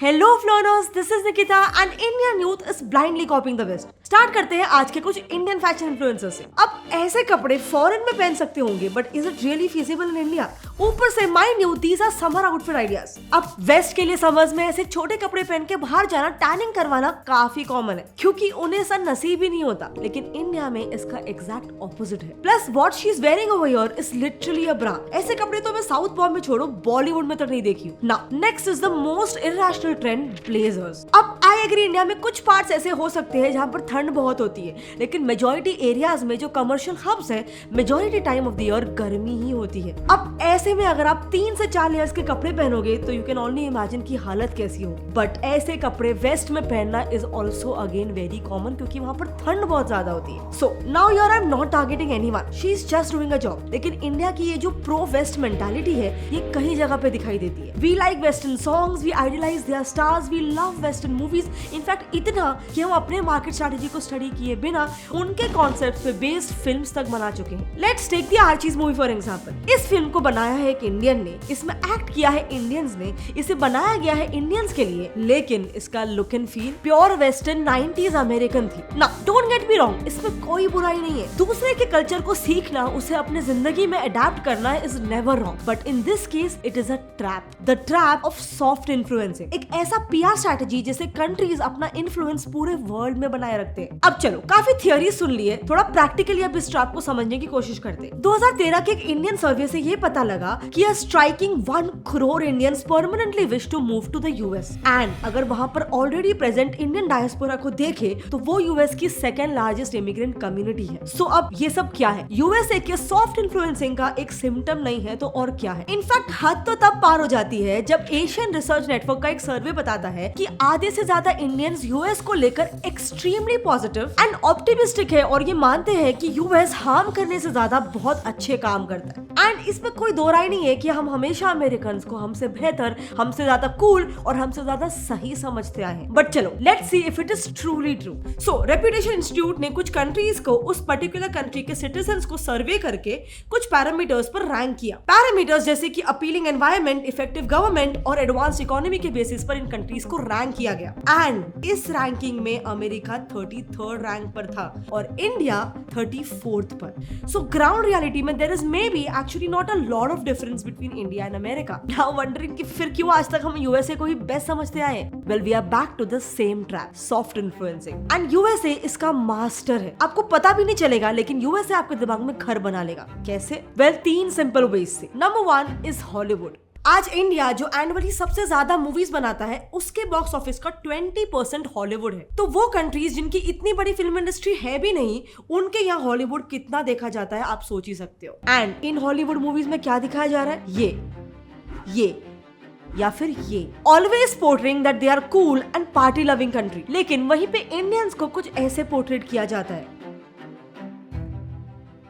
Hello फ्लोनर्स, this is Nikita and Indian youth is blindly copying the west. Start करते हैं आज के कुछ इंडियन फैशन इन्फ्लुएंसर से। अब ऐसे कपड़े फॉरेन में पहन सकते होंगे, but is it really feasible in India? ऊपर से mind you these are summer outfit ideas. अब वेस्ट के लिए समर्स में ऐसे छोटे कपड़े पहन के बाहर जाना, टैनिंग करवाना काफी कॉमन है, क्योंकि उन्हें ऐसा नसीब ही नहीं होता। लेकिन इंडिया में इसका एग्जैक्ट ऑपोजिट है। Plus what she is wearing over here is literally a bra. ऐसे कपड़े तो मैं साउथ बॉम्बे में छोड़ो, बॉलीवुड में तो नहीं देखी हूँ। Now next is the most irrational trend, blazers. अब आई एग्री, इंडिया में कुछ पार्ट्स ऐसे हो सकते हैं जहाँ पर ठंड बहुत होती है, लेकिन मेजॉरिटी एरियाज में जो कमर्शियल हब्स है, majority time of the year गर्मी ही होती है। अब ऐसे में अगर आप 3 से 4 लेयर्स के कपड़े पहनोगे तो यू कैन ओनली इमेजिन की हालत कैसी होगी। बट ऐसे कपड़े वेस्ट में पहनना is also again very common, क्योंकि वहाँ पर ठंड बहुत ज्यादा होती है। So now you're I am not targeting anyone, she is just doing a job. लेकिन इंडिया की ये जो प्रो वेस्ट मेंटालिटी है, ये कई जगह पे दिखाई देती है। We like western songs, we idealize their stars, we love western movies. In fact इतना कि हम अपने मार्केट स्ट्रेटेजी को स्टडी किए बिना उनके कॉन्सेप्ट्स पे बेस्ड फिल्म्स तक बना चुके हैं। Let's take the Archies movie for example. इस फिल्म को बनाया है एक इंडियन ने, इसमें एक्ट किया है इंडियंस ने, इसे बनाया गया है इंडियंस के लिए, लेकिन इसका look and feel pure western 90s American थी। ना डोंट गेट मी रॉन्ग, इसमें कोई बुराई नहीं है। दूसरे के कल्चर को सीखना, उसे अपने जिंदगी में अडैप्ट करना is never wrong, but in this case it is a trap, the trap of soft influencing. एक ऐसा पीआर स्ट्रेटेजी जिसे कंट्रीज अपना इन्फ्लुएंस पूरे वर्ल्ड में बनाए रखते हैं। अब चलो, काफी थियरी सुन लिए, थोड़ा प्रैक्टिकली अब इस ट्रैप को समझने की कोशिश करते हैं। 2013 के एक इंडियन सर्वे से ये पता लगा कि a striking 1 crore Indians permanently wish to move to the US, and अगर वहाँ पर ऑलरेडी प्रेजेंट इंडियन डायस्पोरा को देखे तो वो यूएस की सेकेंड लार्जेस्ट इमिग्रेंट कम्युनिटी है। सो अब ये सब क्या है? यूएसए के सॉफ्ट इन्फ्लुएंसिंग का एक सिम्टम नहीं है तो और क्या है? इनफैक्ट हद तो तब पार हो जाती है जब एशियन रिसर्च नेटवर्क का एक सर्वे बताता है कि आधे से ज्यादा इंडियंस यूएस को लेकर एक्सट्रीमली पॉजिटिव एंड ऑप्टिमिस्टिक है, और ये मानते हैं कि यूएस हार्म करने से ज्यादा बहुत अच्छे काम करता है। एंड इसमें कोई दो राय नहीं है कि हम हमेशा अमेरिकन को हमसे बेहतर, हमसे ज्यादा कूल और हमसे ज्यादा सही समझते आए हैं। बट चलो, let's see if it is truly true. So reputation institute ने कुछ कंट्रीज को, उस पर्टिकुलर कंट्री के सिटीजन्स को सर्वे करके कुछ पैरामीटर्स पर रैंक किया। पैरामीटर्स जैसे कि अपीलिंग एनवायरनमेंट, इफेक्टिव गवर्नमेंट और एडवांस्ड इकोनॉमी के बेसिस पर इन कंट्रीज को रैंक किया गया। एंड इस रैंकिंग में अमेरिका 33rd रैंक पर था और इंडिया 34th पर। सो ग्राउंड रियलिटी में there is maybe actually not a lot of difference between India and America. Now wondering कि फिर क्यों आज तक हम यूएसए को ही बेस्ट समझते आए? Well, we are back to the same trap, soft influencing. And USA इसका मास्टर है। आपको पता भी नहीं चलेगा, लेकिन यूएसए आपके दिमाग में घर बना लेगा। कैसे? वेल, 3 सिंपल वेज से। Number 1 is Hollywood. आज इंडिया जो एनुअली सबसे ज्यादा मूवीज बनाता है, उसके बॉक्स ऑफिस का 20% हॉलीवुड है। तो वो कंट्रीज जिनकी इतनी बड़ी फिल्म इंडस्ट्री है भी नहीं, उनके यहाँ हॉलीवुड कितना देखा जाता है आप सोच ही सकते हो। एंड इन हॉलीवुड मूवीज में क्या दिखाया जा रहा है? ये या फिर ये, always portraying that they are cool and party loving country. लेकिन वहीं पे इंडियंस को कुछ ऐसे पोर्ट्रेट किया जाता है।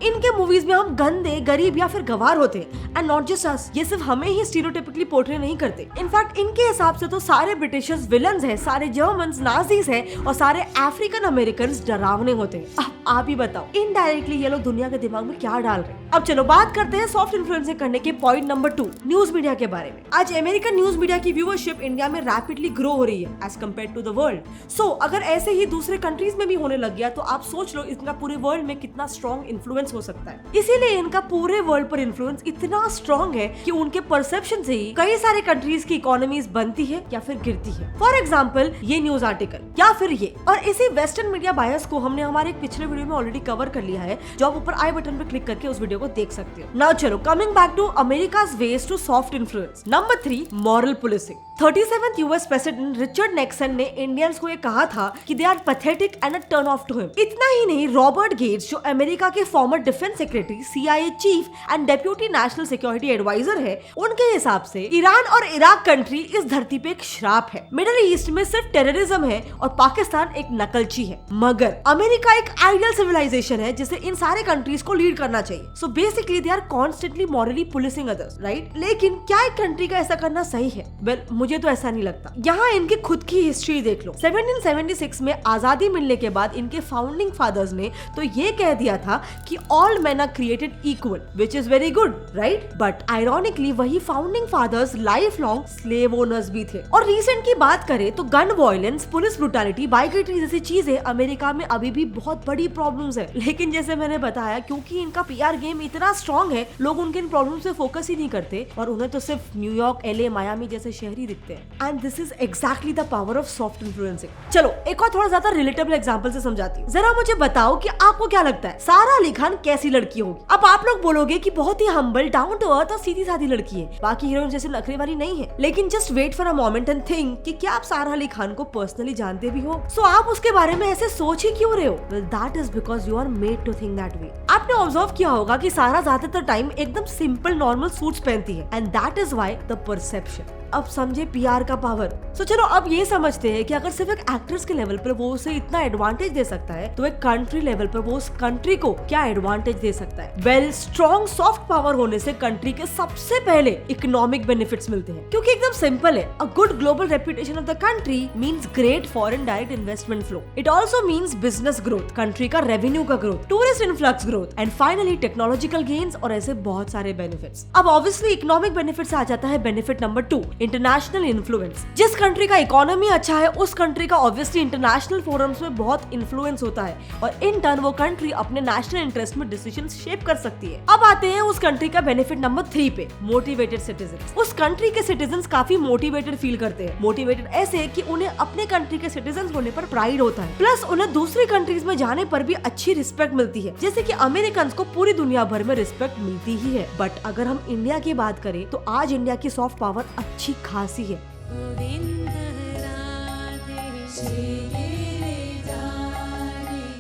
इनके मूवीज में हम गंदे, गरीब या फिर गवार होते हैं। एंड नॉट जस्ट अस, ये सिर्फ हमें ही स्टीरियोटाइपिकली पोर्ट्रे नहीं करते। इनफैक्ट इनके हिसाब से तो सारे ब्रिटिशर्स विलन्स हैं, सारे जर्मन्स नाजीज हैं और सारे अफ्रीकन अमेरिकन डरावने होते हैं। अब आप ही बताओ, इनडायरेक्टली ये लोग दुनिया के दिमाग में क्या डाल रहे हैं? अब चलो बात करते हैं सॉफ्ट इन्फ्लुएंसिंग करने के पॉइंट नंबर 2, न्यूज मीडिया के बारे में। आज अमेरिकन न्यूज मीडिया की व्यूअरशिप इंडिया में रैपिडली ग्रो हो रही है as compared to the world. So अगर ऐसे ही दूसरे कंट्रीज में भी होने लग गया तो आप सोच लो इनका पूरे वर्ल्ड में कितना स्ट्रॉन्ग इन्फ्लुएंस हो सकता है। इसीलिए इनका पूरे वर्ल्ड पर इन्फ्लुएंस इतना स्ट्रॉन्ग है कि उनके परसेप्शन से ही कई सारे कंट्रीज की इकोनॉमीज बनती है या फिर गिरती है। फॉर एग्जाम्पल ये न्यूज आर्टिकल या फिर ये। और इसी वेस्टर्न मीडिया बायस को हमने हमारे एक पिछले वीडियो में ऑलरेडी कवर कर लिया है, जो आप ऊपर आई बटन पे क्लिक करके उस वीडियो को देख सकते हो। नाउ चलो, coming back to America's ways to soft influence. Number 3, moral policing. 37th US president Richard Nixon ने इंडियंस को ये कहा था कि they are pathetic and a turn off to him. इतना ही नहीं, रॉबर्ट गेट्स जो अमेरिका के former defence secretary, CIA chief and deputy national security adviser है, उनके हिसाब से ईरान और इराक कंट्री इस धरती पे एक श्राप है। मिडिल ईस्ट में सिर्फ टेररिज्म है और पाकिस्तान एक नकलची है। मगर अमेरिका एक आइडियल सिविलाइजेशन है जिसे इन सारे कंट्रीज को लीड करना चाहिए। So basically they are constantly morally policing others, right? लेकिन क्या एक कंट्री का ऐसा करना सही है? वेल, मुझे तो ऐसा नहीं लगता। यहाँ इनकी खुद की हिस्ट्री देख लो। 1776 में आजादी मिलने के बाद इनके फाउंडिंग फादर्स ने तो ये कह दिया था कि all men are created equal, which is very good, right? But ironically वही founding fathers life long slave owners भी थे। और रिसेंट की बात करें तो gun violence, police brutality, bigotry जैसी चीजें अमेरिका में अभी भी बहुत बड़ी प्रॉब्लम्स है। लेकिन जैसे मैंने बताया, क्योंकि इनका पीआर गेम इतना स्ट्रॉन्ग है, लोग उनके इन प्रॉब्लम से फोकस ही नहीं करते और उन्हें तो सिर्फ न्यूयॉर्क, एलए, मायामी जैसे शहर ही दिखते हैं। And this is exactly the power of soft influencing. चलो एक और थोड़ा ज्यादा रिलेटेबल एग्जांपल से समझाती हूँ। जरा मुझे बताओ कि आपको क्या लगता है सारा अली खान कैसी लड़की होगी? अब आप लोग बोलोगे कि बहुत ही हम्बल, डाउन टू अर्थ और सीधी सादी लड़की है, बाकी हीरोइन जैसे नखरे वाली नहीं है। लेकिन just wait for a moment and think कि क्या आप सारा अली खान को पर्सनली जानते भी हो? सो आप उसके बारे में ऐसे सोच ही क्यों रहे हो? Well that is because you are made to think that way. आपने ऑब्जर्व किया होगा कि सारा ज्यादातर टाइम एकदम सिंपल नॉर्मल सूट्स पहनती है and that is why the perception. अब समझे पीआर का पावर। सो चलो अब ये समझते हैं कि अगर सिर्फ एक एक्ट्रेस के लेवल पर वो उसे इतना एडवांटेज दे सकता है, तो एक कंट्री लेवल पर वो उस कंट्री को क्या एडवांटेज दे सकता है? वेल, स्ट्रॉन्ग सॉफ्ट पावर होने से कंट्री के सबसे पहले इकोनॉमिक बेनिफिट्स मिलते हैं, क्योंकि एकदम सिंपल है। A good global reputation of the country means great foreign direct investment flow. It also means business growth, country का रेवेन्यू का growth, tourist influx growth and finally technological gains और ऐसे बहुत सारे बेनिफिट्स। अब ऑब्वियसली इकोनॉमिक बेनिफिट से आ जाता है बेनिफिट नंबर 2, इंटरनेशनल इन्फ्लुएंस। जिस कंट्री का इकोनॉमी अच्छा है, उस कंट्री का ऑब्वियसली इंटरनेशनल फोरम्स में बहुत इन्फ्लुएंस होता है और इन टर्न वो कंट्री अपने नेशनल इंटरेस्ट में डिसीजंस शेप कर सकती है। अब आते हैं उस कंट्री का बेनिफिट नंबर 3 पे, मोटिवेटेड सिटीजंस। उस कंट्री के सिटीजंस काफी मोटिवेटेड फील करते हैं। मोटिवेटेड ऐसे कि उन्हें अपने कंट्री के सिटीजंस होने पर प्राइड होता है, प्लस उन्हें दूसरी कंट्रीज में जाने पर भी अच्छी रिस्पेक्ट मिलती है, जैसे कि अमेरिकन को पूरी दुनिया भर में रिस्पेक्ट मिलती ही है। बट अगर हम इंडिया की बात करें तो आज इंडिया की सॉफ्ट पावर अच्छी खासी है।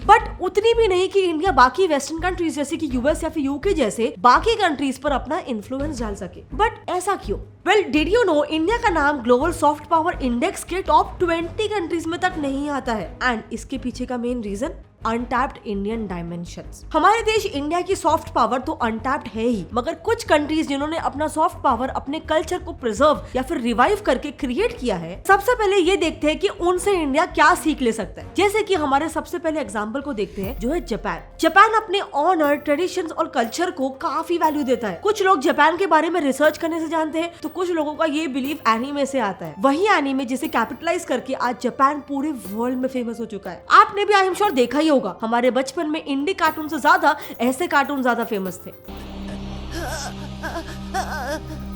बट उतनी भी नहीं कि इंडिया बाकी वेस्टर्न कंट्रीज जैसे कि यूएस या फिर यूके जैसे बाकी कंट्रीज पर अपना इन्फ्लुएंस डाल सके। बट ऐसा क्यों? Well, did you know India का नाम ग्लोबल सॉफ्ट पावर इंडेक्स के टॉप 20 कंट्रीज में तक नहीं आता है। एंड इसके पीछे का main reason untapped Indian dimensions. हमारे देश इंडिया की सॉफ्ट पावर तो अनटैप्ड है ही, मगर कुछ कंट्रीज जिन्होंने अपना सॉफ्ट पावर अपने कल्चर को प्रिजर्व या फिर रिवाइव करके क्रिएट किया है, सबसे पहले ये देखते हैं कि उनसे इंडिया क्या सीख ले सकता है। जैसे कि हमारे सबसे पहले एग्जांपल को देखते हैं, जो है जापान। जापान अपने ऑनर, ट्रेडिशंस और कल्चर को काफी वैल्यू देता है। कुछ लोग जापान के बारे में रिसर्च करने से जानते हैं, तो कुछ लोगों का ये बिलीव एनीमे से आता है। वही एनीमे जिसे कैपिटलाइज करके आज जापान पूरे वर्ल्ड में फेमस हो चुका है। आपने भी आई एम श्योर देखा ही होगा, हमारे बचपन में इंडी कार्टून से ज्यादा ऐसे कार्टून ज्यादा फेमस थे।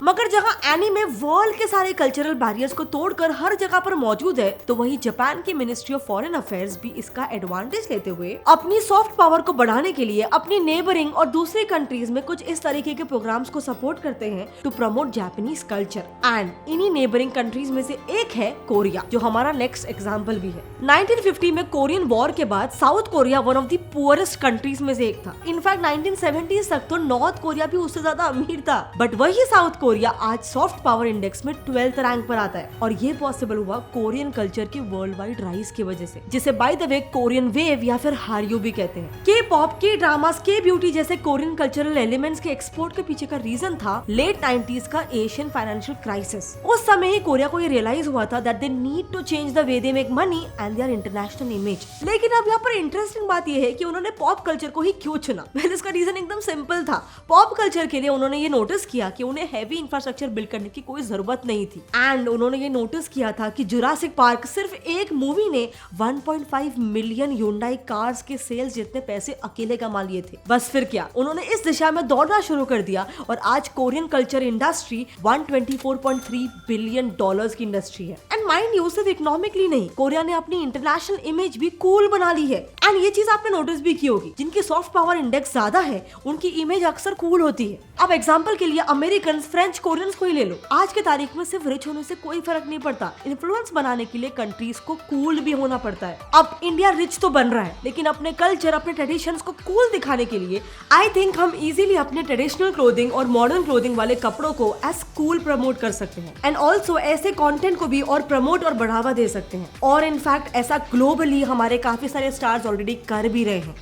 मगर जहाँ एनीमे वर्ल्ड के सारे कल्चरल बैरियर्स को तोड़कर हर जगह पर मौजूद है, तो वही जापान की मिनिस्ट्री ऑफ फॉरेन अफेयर्स भी इसका एडवांटेज लेते हुए अपनी सॉफ्ट पावर को बढ़ाने के लिए अपनी नेबरिंग और दूसरी कंट्रीज में कुछ इस तरीके के प्रोग्राम्स को सपोर्ट करते हैं to promote Japanese culture. And इन्हीं नेबरिंग कंट्रीज में से एक है कोरिया, जो हमारा नेक्स्ट एग्जाम्पल भी है। 1950 में कोरियन वॉर के बाद south Korea one of the poorest countries में से एक था। इनफैक्ट 1970s तक तो नॉर्थ कोरिया भी उससे ज्यादा अमीर था। बट वही साउथ कोरिया आज सॉफ्ट पावर इंडेक्स में 12th रैंक पर आता है, और ये पॉसिबल हुआ कोरियन कल्चर की वर्ल्ड वाइड राइज की वजह से, जिसे by the way Korean wave या फिर हार्यू भी कहते हैं। के पॉप, के ड्रामास, के ब्यूटी जैसे कोरियन कल्चरल एलिमेंट्स के एक्सपोर्ट के पीछे का रीजन था लेट 90s का एशियन फाइनेंशियल क्राइसिस। उस समय ही कोरिया को ये रियलाइज हुआ था that they need to change the way they make money and their international image. लेकिन अब यहाँ पर इंटरेस्टिंग बात ये है कि उन्होंने पॉप कल्चर को ही क्यों चुना। इसका रीजन एकदम सिंपल था। पॉप कल्चर के लिए उन्होंने ये नोटिस किया कि उन्हें हैवी इंफ्रास्ट्रक्चर बिल्ड करने की कोई जरूरत नहीं थी। एंड उन्होंने ये नोटिस किया था कि जुरासिक पार्क सिर्फ एक मूवी ने 1.5 मिलियन ह्यूंडई कार्स के सेल्स जितने पैसे अकेले कमा लिए थे। बस फिर क्या, उन्होंने इस दिशा में दौड़ना शुरू कर दिया और आज Korean culture industry 124.3 billion dollars की इंडस्ट्री है। एंड माइंड यू, सिर्फ इकोनॉमिकली नहीं, कोरिया ने अपनी इंटरनेशनल इमेज भी कूल बना ली है। एंड ये चीज आपने नोटिस भी की होगी, जिनकी सॉफ्ट पावर इंडेक्स ज्यादा है उनकी इमेज अक्सर कूल होती है। अब एग्जांपल के लिए अमेरिकन, फ्रेंच, कोरियंस को ही ले लो। आज के तारीख में सिर्फ रिच होने से कोई फर्क नहीं पड़ता, इन्फ्लुएंस बनाने के लिए कंट्रीज को कूल भी होना पड़ता है। अब इंडिया रिच तो बन रहा है, लेकिन अपने कल्चर, अपने ट्रेडिशंस को कूल दिखाने के लिए आई थिंक हम इजीली अपने ट्रेडिशनल क्लोथिंग और मॉडर्न क्लोथिंग वाले कपड़ों को एज कूल प्रमोट कर सकते हैं। एंड ऑल्सो ऐसे कंटेंट को भी और प्रमोट और बढ़ावा दे सकते हैं। और इनफैक्ट ऐसा ग्लोबली हमारे काफी सारे स्टार्स ऑलरेडी कर भी रहे हैं।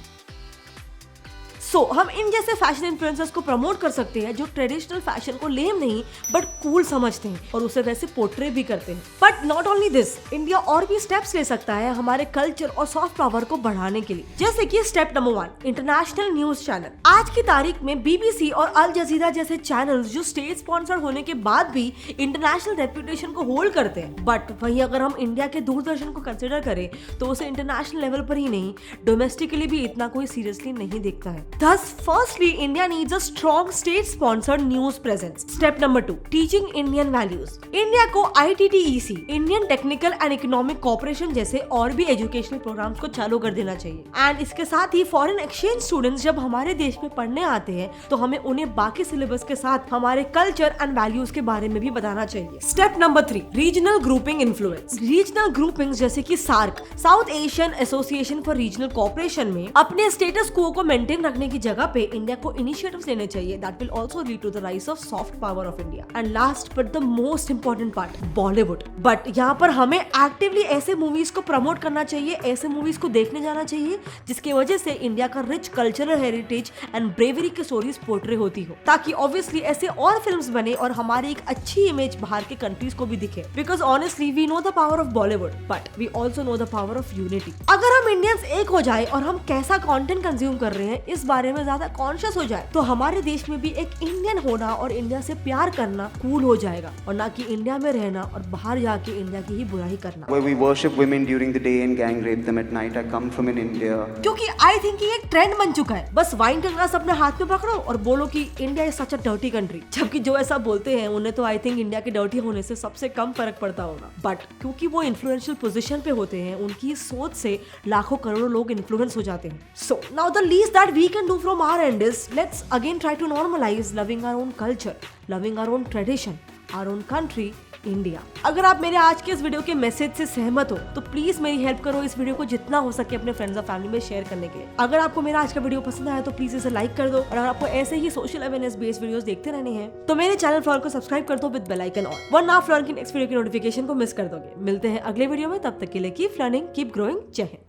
सो हम इन जैसे फैशन इन्फ्लुएंसर्स को प्रमोट कर सकते हैं जो ट्रेडिशनल फैशन को लेम नहीं बट कूल समझते हैं और उसे वैसे पोर्ट्रे भी करते हैं। But not only this, India और भी स्टेप्स ले सकता है हमारे कल्चर और सॉफ्ट पावर को बढ़ाने के लिए। जैसे कि step number 1, international news channel. आज की तारीख में बीबीसी और अल जजीरा जैसे चैनल्स जो स्टेट स्पॉन्सर होने के बाद भी इंटरनेशनल रेप्यूटेशन को होल्ड करते हैं, बट वहीं अगर हम इंडिया के दूरदर्शन को कंसिडर करें तो उसे इंटरनेशनल लेवल पर ही नहीं डोमेस्टिकली भी इतना कोई सीरियसली नहीं देखता है। Thus, firstly, India needs a strong state-sponsored news presence. Step number 2, teaching Indian values. India को ITTEC, Indian technical and economic corporation जैसे और भी एजुकेशनल प्रोग्राम्स को चालू कर देना चाहिए। एंड इसके साथ ही फॉरेन एक्सचेंज स्टूडेंट्स जब हमारे देश में पढ़ने आते हैं तो हमें उन्हें बाकी सिलेबस के साथ हमारे कल्चर एंड वैल्यूज के बारे में भी बताना चाहिए। Step number 3, regional grouping influence. Regional grouping जैसे कि SAARC, South Asian Association for Regional Cooperation में अपने स्टेटस को मेंटेन रखने की जगह पे इंडिया को इनिशिएटिव्स लेने चाहिए that will also lead to the rise of soft power of India. And last but the most important part, Bollywood. But यहाँ पर हमें एक्टिवली ऐसे मूवीज को प्रमोट करना चाहिए, ऐसे मूवीज को देखने जाना चाहिए जिसकी वजह से इंडिया का rich cultural heritage and bravery की स्टोरीज पोर्ट्रे होती हो, ताकि ऑब्वियसली ऐसे और फिल्म्स बने और हमारी एक अच्छी इमेज बाहर के कंट्रीज को भी दिखे। Because honestly we know the power of Bollywood but we also know the power of unity. अगर हम इंडियंस एक हो जाए और हम कैसा कंटेंट कंज्यूम कर रहे हैं इस बारे में ज्यादा कॉन्शियस हो जाए तो हमारे देश में भी एक इंडियन होना और इंडिया से प्यार करना कूल हो जाएगा, और ना कि इंडिया में रहना और बाहर जाके इंडिया की ही बुराई करना। Where we worship women during the day and gang rape them at night. I come from in India. क्योंकि आई थिंक ये एक ट्रेंड बन चुका है, बस वाइन का ग्लास अपने हाथ में पकड़ो और बोलो कि India is such a dirty country, जबकि जो ऐसा बोलते हैं उन्हें तो आई थिंक इंडिया के डर्टी होने से सबसे कम फर्क पड़ता होगा। बट क्योंकि वो इन्फ्लुएंशियल पोजीशन पे होते हैं उनकी सोच से लाखों करोड़ों लोग इन्फ्लुएंस हो जाते हैं। So now the least that we can do from our end is let's again try to normalise loving our own culture, loving our own tradition, our own country India. अगर आप मेरे आज के इस वीडियो के मैसेज से सहमत हो तो प्लीज मेरी हेल्प करो इस वीडियो को जितना हो सके अपने फ्रेंड्स और फैमिली में शेयर करने के लिए। अगर आपको मेरा आज का वीडियो पसंद आया तो प्लीज इसे लाइक कर दो, और अगर आपको ऐसे ही सोशल अवेयरनेस बेस्ड वीडियोस देखते रहने हैं तो मेरे चैनल फ्लोर को सब्सक्राइब कर दो विद बेल आइकन ऑन, वरना आप फ्लोर की नेक्स्ट वीडियो की नोटिफिकेशन को मिस कर दोगे। मिलते हैं अगले वीडियो में, तब तक के लिए कीप लर्निंग, कीप ग्रोइंग। जय हिंद।